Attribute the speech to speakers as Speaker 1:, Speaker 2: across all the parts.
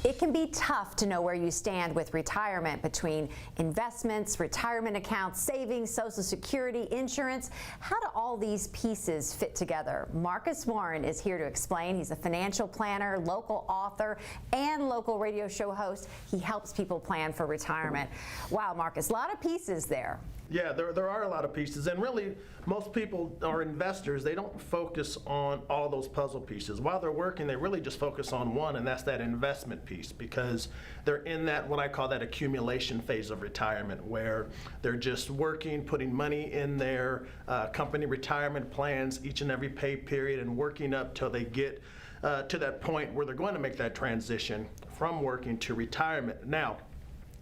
Speaker 1: It can be tough to know where you stand with retirement between investments, retirement accounts, savings, Social Security, insurance. How do all these pieces fit together? Marcus Warren is here to explain. He's a financial planner, local author, and local radio show host. He helps people plan for retirement. Wow, Marcus, a lot of pieces there.
Speaker 2: Yeah, there are a lot of pieces, and really most people are investors. They don't focus on all those puzzle pieces. While they're working, they really just focus on one, and that's that investment piece, because they're in that, what I call that accumulation phase of retirement, where they're just working, putting money in their company retirement plans each and every pay period and working up till they get to that point where they're going to make that transition from working to retirement. Now,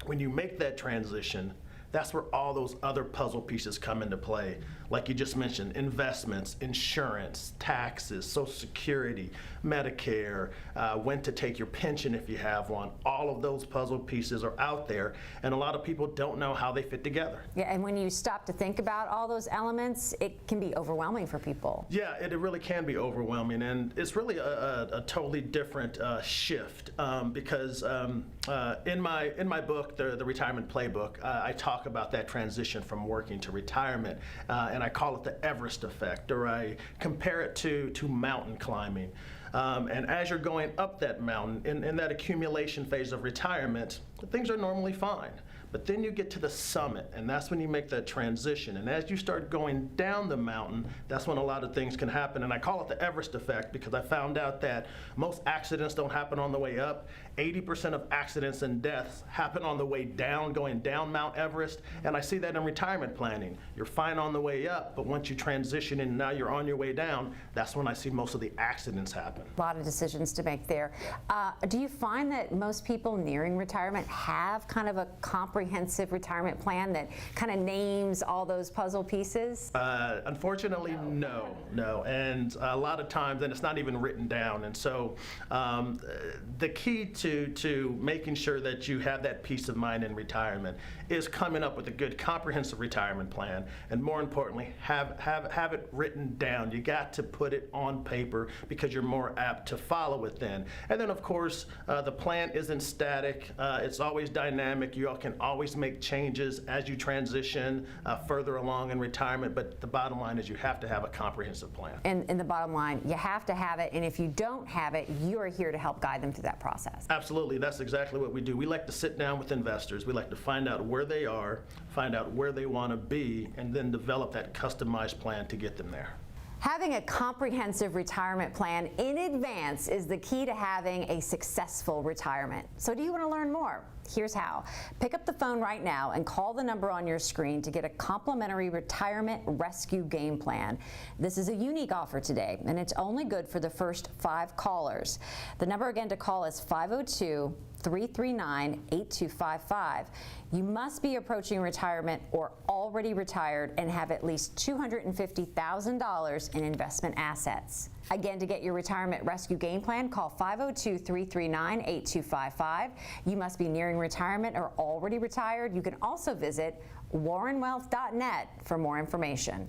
Speaker 2: when you make that transition, that's where all those other puzzle pieces come into play. Like you just mentioned, investments, insurance, taxes, Social Security, Medicare, when to take your pension if you have one. All of those puzzle pieces are out there, and a lot of people don't know how they fit together.
Speaker 1: Yeah, and when you stop to think about all those elements, it can be overwhelming for people.
Speaker 2: Yeah, it really can be overwhelming, and it's really a totally different shift because in my book, the Retirement Playbook, I talk about that transition from working to retirement, and I call it the Everest effect, or I compare it to mountain climbing. And as you're going up that mountain, in that accumulation phase of retirement, things are normally fine. But then you get to the summit, and that's when you make that transition. And as you start going down the mountain, that's when a lot of things can happen. And I call it the Everest effect because I found out that most accidents don't happen on the way up. 80% of accidents and deaths happen on the way down, going down Mount Everest. And I see that in retirement planning. You're fine on the way up, but once you transition and now you're on your way down, that's when I see most of the accidents happen.
Speaker 1: A lot of decisions to make there. Do you find that most people nearing retirement have kind of a comprehensive retirement plan that kind of names all those puzzle pieces?
Speaker 2: Unfortunately, no. And a lot of times, and it's not even written down. And so the key to making sure that you have that peace of mind in retirement is coming up with a good comprehensive retirement plan, and more importantly, have it written down. You got to put it on paper because you're more apt to follow it then. And then of course, the plan isn't static. It's always dynamic. You all can always make changes as you transition further along in retirement, but the bottom line is you have to have a comprehensive plan.
Speaker 1: And the bottom line, you have to have it, and if you don't have it, you are here to help guide them through that process.
Speaker 2: Absolutely, that's exactly what we do. We like to sit down with investors. We like to find out where they are, find out where they want to be, and then develop that customized plan to get them there.
Speaker 1: Having a comprehensive retirement plan in advance is the key to having a successful retirement. So do you want to learn more? Here's how. Pick up the phone right now and call the number on your screen to get a complimentary retirement rescue game plan. This is a unique offer today, and it's only good for the first 5 callers. The number again to call is 502-339-8255. You must be approaching retirement or already retired and have at least $250,000 in investment assets. Again, to get your retirement rescue game plan, call 502-339-8255. You must be nearing retirement or already retired. You can also visit warrenwealth.net for more information.